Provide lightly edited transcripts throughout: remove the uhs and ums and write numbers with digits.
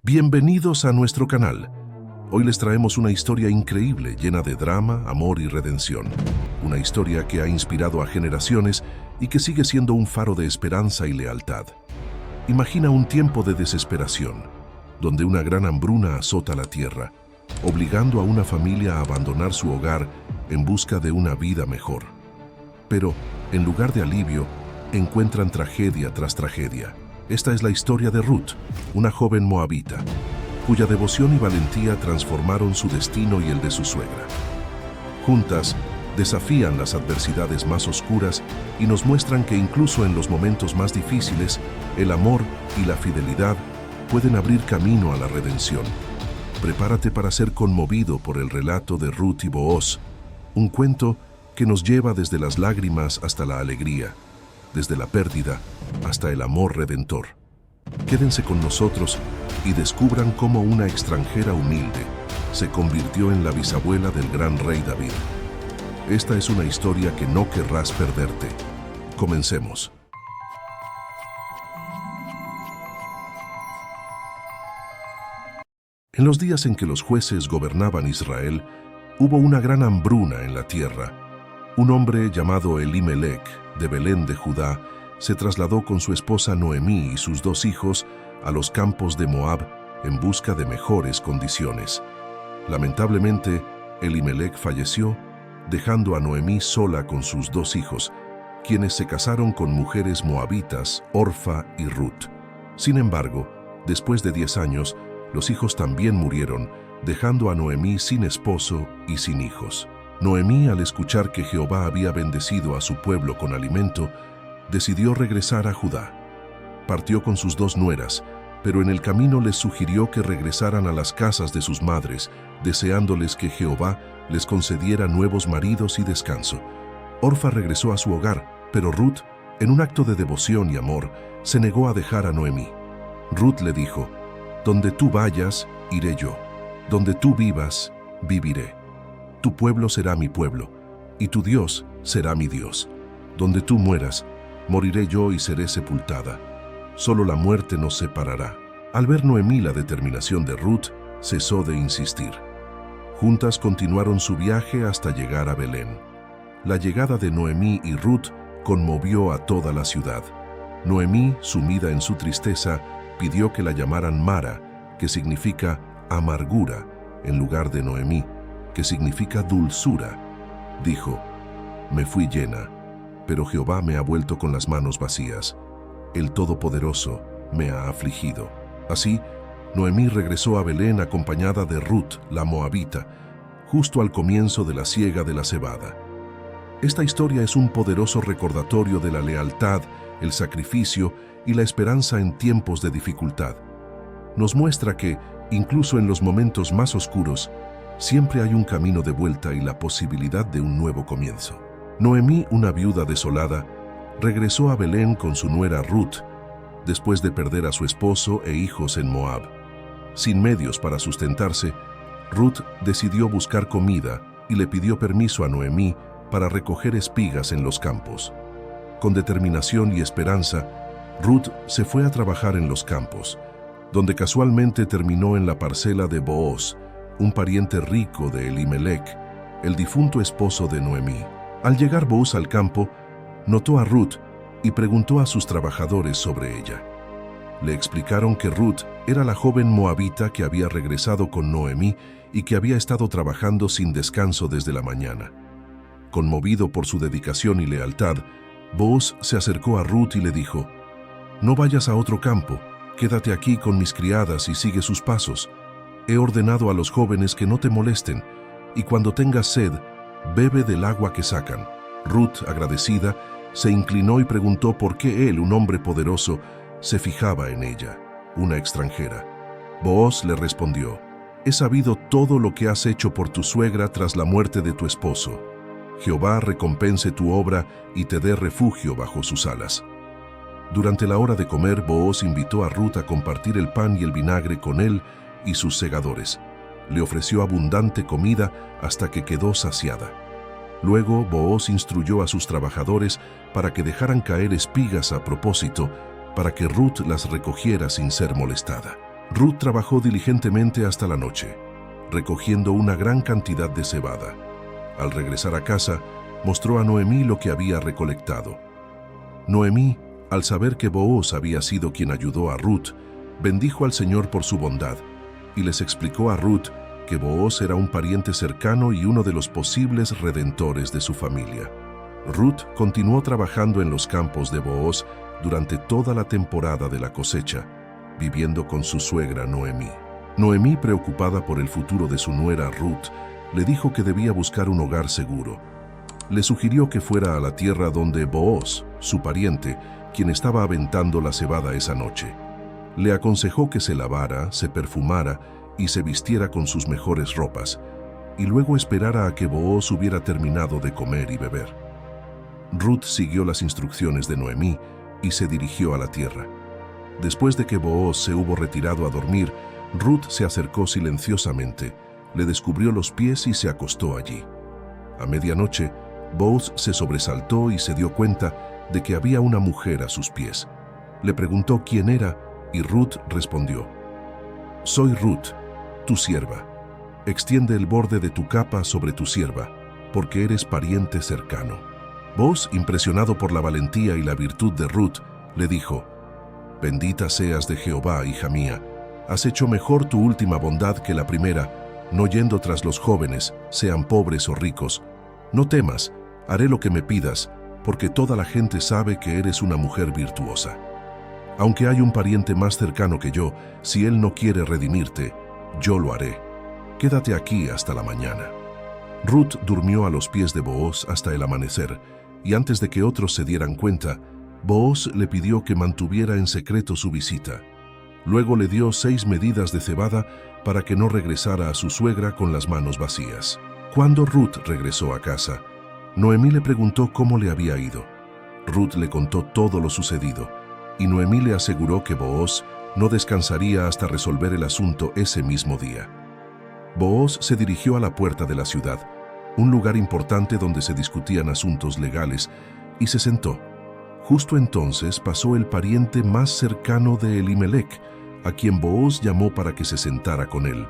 Bienvenidos a nuestro canal. Hoy les traemos una historia increíble, llena de drama, amor y redención. Una historia que ha inspirado a generaciones y que sigue siendo un faro de esperanza y lealtad. Imagina un tiempo de desesperación, donde una gran hambruna azota la tierra, obligando a una familia a abandonar su hogar en busca de una vida mejor. Pero, en lugar de alivio, encuentran tragedia tras tragedia. Esta es la historia de Ruth, una joven moabita, cuya devoción y valentía transformaron su destino y el de su suegra. Juntas, desafían las adversidades más oscuras y nos muestran que incluso en los momentos más difíciles, el amor y la fidelidad pueden abrir camino a la redención. Prepárate para ser conmovido por el relato de Ruth y Booz, un cuento que nos lleva desde las lágrimas hasta la alegría, desde la pérdida hasta el amor redentor. Quédense con nosotros y descubran cómo una extranjera humilde se convirtió en la bisabuela del gran rey David. Esta es una historia que no querrás perderte. Comencemos. En los días en que los jueces gobernaban Israel, hubo una gran hambruna en la tierra. Un hombre llamado Elimelec, de Belén de Judá, se trasladó con su esposa Noemí y sus 2 hijos a los campos de Moab en busca de mejores condiciones. Lamentablemente, Elimelec falleció, dejando a Noemí sola con sus 2 hijos, quienes se casaron con mujeres moabitas, Orfa y Ruth. Sin embargo, después de 10 años, los hijos también murieron, dejando a Noemí sin esposo y sin hijos. Noemí, al escuchar que Jehová había bendecido a su pueblo con alimento, decidió regresar a Judá. Partió con sus 2 nueras, pero en el camino les sugirió que regresaran a las casas de sus madres, deseándoles que Jehová les concediera nuevos maridos y descanso. Orfa regresó a su hogar, pero Ruth, en un acto de devoción y amor, se negó a dejar a Noemí. Ruth le dijo: «Donde tú vayas, iré yo. Donde tú vivas, viviré. Tu pueblo será mi pueblo, y tu Dios será mi Dios. Donde tú mueras, moriré yo y seré sepultada. Solo la muerte nos separará». Al ver Noemí la determinación de Ruth, cesó de insistir. Juntas continuaron su viaje hasta llegar a Belén. La llegada de Noemí y Ruth conmovió a toda la ciudad. Noemí, sumida en su tristeza, pidió que la llamaran Mara, que significa amargura, en lugar de Noemí, que significa dulzura. Dijo: «Me fui llena, pero Jehová me ha vuelto con las manos vacías. El Todopoderoso me ha afligido». Así, Noemí regresó a Belén acompañada de Ruth, la moabita, justo al comienzo de la siega de la cebada. Esta historia es un poderoso recordatorio de la lealtad, el sacrificio y la esperanza en tiempos de dificultad. Nos muestra que, incluso en los momentos más oscuros, siempre hay un camino de vuelta y la posibilidad de un nuevo comienzo. Noemí, una viuda desolada, regresó a Belén con su nuera Ruth, después de perder a su esposo e hijos en Moab. Sin medios para sustentarse, Ruth decidió buscar comida y le pidió permiso a Noemí para recoger espigas en los campos. Con determinación y esperanza, Ruth se fue a trabajar en los campos, donde casualmente terminó en la parcela de Booz, un pariente rico de Elimelec, el difunto esposo de Noemí. Al llegar Booz al campo, notó a Ruth y preguntó a sus trabajadores sobre ella. Le explicaron que Ruth era la joven moabita que había regresado con Noemí y que había estado trabajando sin descanso desde la mañana. Conmovido por su dedicación y lealtad, Booz se acercó a Ruth y le dijo: «No vayas a otro campo, quédate aquí con mis criadas y sigue sus pasos. He ordenado a los jóvenes que no te molesten, y cuando tengas sed, bebe del agua que sacan». Ruth, agradecida, se inclinó y preguntó por qué él, un hombre poderoso, se fijaba en ella, una extranjera. Booz le respondió: «He sabido todo lo que has hecho por tu suegra tras la muerte de tu esposo. Jehová recompense tu obra y te dé refugio bajo sus alas». Durante la hora de comer, Booz invitó a Ruth a compartir el pan y el vinagre con él y sus segadores. Le ofreció abundante comida hasta que quedó saciada. Luego, Booz instruyó a sus trabajadores para que dejaran caer espigas a propósito, para que Ruth las recogiera sin ser molestada. Ruth trabajó diligentemente hasta la noche, recogiendo una gran cantidad de cebada. Al regresar a casa, mostró a Noemí lo que había recolectado. Noemí, al saber que Booz había sido quien ayudó a Ruth, bendijo al Señor por su bondad y les explicó a Ruth que Booz era un pariente cercano y uno de los posibles redentores de su familia. Ruth continuó trabajando en los campos de Booz durante toda la temporada de la cosecha, viviendo con su suegra Noemí. Noemí, preocupada por el futuro de su nuera Ruth, le dijo que debía buscar un hogar seguro. Le sugirió que fuera a la tierra donde Booz, su pariente, quien estaba aventando la cebada esa noche. Le aconsejó que se lavara, se perfumara y se vistiera con sus mejores ropas, y luego esperara a que Booz hubiera terminado de comer y beber. Ruth siguió las instrucciones de Noemí y se dirigió a la tierra. Después de que Booz se hubo retirado a dormir, Ruth se acercó silenciosamente, le descubrió los pies y se acostó allí. A medianoche, Booz se sobresaltó y se dio cuenta de que había una mujer a sus pies. Le preguntó quién era y Ruth respondió: «Soy Ruth, tu sierva. Extiende el borde de tu capa sobre tu sierva, porque eres pariente cercano». Booz, impresionado por la valentía y la virtud de Ruth, le dijo: «Bendita seas de Jehová, hija mía. Has hecho mejor tu última bondad que la primera, no yendo tras los jóvenes, sean pobres o ricos. No temas, haré lo que me pidas, porque toda la gente sabe que eres una mujer virtuosa. Aunque hay un pariente más cercano que yo, si él no quiere redimirte, yo lo haré. Quédate aquí hasta la mañana». Ruth durmió a los pies de Booz hasta el amanecer, y antes de que otros se dieran cuenta, Booz le pidió que mantuviera en secreto su visita. Luego le dio 6 medidas de cebada para que no regresara a su suegra con las manos vacías. Cuando Ruth regresó a casa, Noemí le preguntó cómo le había ido. Ruth le contó todo lo sucedido, y Noemí le aseguró que Booz no descansaría hasta resolver el asunto ese mismo día. Booz se dirigió a la puerta de la ciudad, un lugar importante donde se discutían asuntos legales, y se sentó. Justo entonces pasó el pariente más cercano de Elimelec, a quien Booz llamó para que se sentara con él.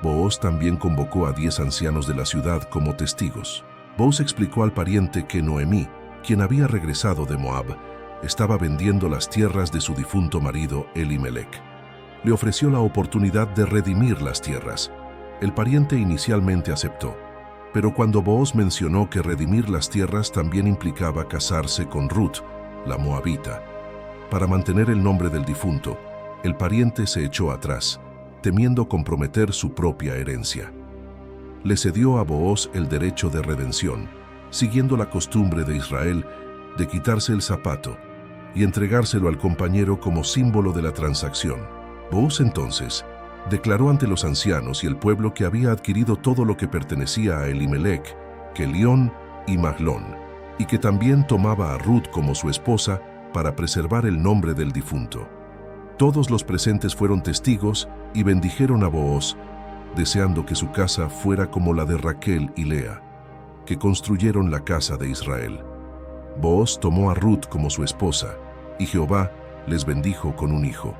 Booz también convocó a 10 ancianos de la ciudad como testigos. Booz explicó al pariente que Noemí, quien había regresado de Moab, estaba vendiendo las tierras de su difunto marido Elimelec. Le ofreció la oportunidad de redimir las tierras. El pariente inicialmente aceptó, pero cuando Booz mencionó que redimir las tierras también implicaba casarse con Ruth, la moabita, para mantener el nombre del difunto, el pariente se echó atrás, temiendo comprometer su propia herencia. Le cedió a Booz el derecho de redención, siguiendo la costumbre de Israel de quitarse el zapato y entregárselo al compañero como símbolo de la transacción. Booz entonces declaró ante los ancianos y el pueblo que había adquirido todo lo que pertenecía a Elimelec, Quelión y Mahlón, y que también tomaba a Ruth como su esposa para preservar el nombre del difunto. Todos los presentes fueron testigos y bendijeron a Booz, deseando que su casa fuera como la de Raquel y Lea, que construyeron la casa de Israel. Booz tomó a Ruth como su esposa, y Jehová les bendijo con un hijo.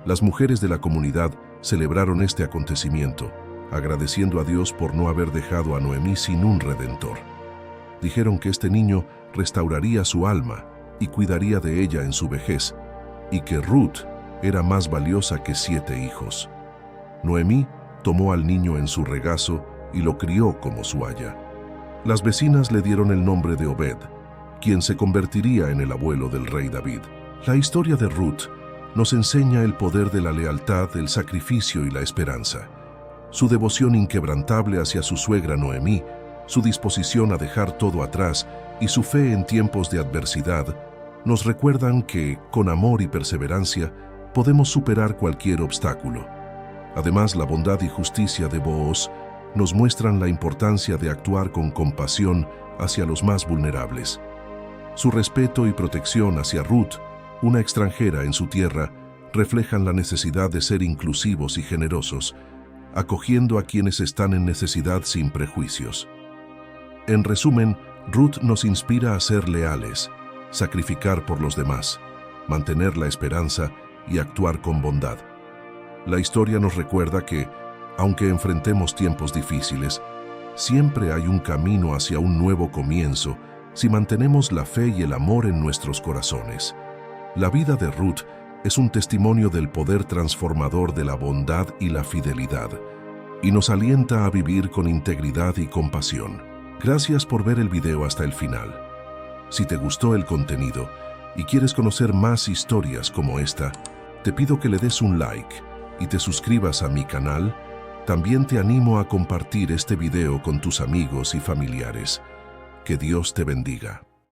Las mujeres de la comunidad celebraron este acontecimiento, agradeciendo a Dios por no haber dejado a Noemí sin un redentor. Dijeron que este niño restauraría su alma y cuidaría de ella en su vejez, y que Ruth era más valiosa que 7 hijos. Noemí tomó al niño en su regazo y lo crió como su aya. Las vecinas le dieron el nombre de Obed, quien se convertiría en el abuelo del rey David. La historia de Ruth nos enseña el poder de la lealtad, el sacrificio y la esperanza. Su devoción inquebrantable hacia su suegra Noemí, su disposición a dejar todo atrás y su fe en tiempos de adversidad nos recuerdan que, con amor y perseverancia, podemos superar cualquier obstáculo. Además, la bondad y justicia de Booz nos muestran la importancia de actuar con compasión hacia los más vulnerables. Su respeto y protección hacia Ruth, una extranjera en su tierra, reflejan la necesidad de ser inclusivos y generosos, acogiendo a quienes están en necesidad sin prejuicios. En resumen, Ruth nos inspira a ser leales, sacrificar por los demás, mantener la esperanza y actuar con bondad. La historia nos recuerda que, aunque enfrentemos tiempos difíciles, siempre hay un camino hacia un nuevo comienzo si mantenemos la fe y el amor en nuestros corazones. La vida de Ruth es un testimonio del poder transformador de la bondad y la fidelidad, y nos alienta a vivir con integridad y compasión. Gracias por ver el video hasta el final. Si te gustó el contenido y quieres conocer más historias como esta, te pido que le des un like y te suscribas a mi canal. También te animo a compartir este video con tus amigos y familiares. Que Dios te bendiga.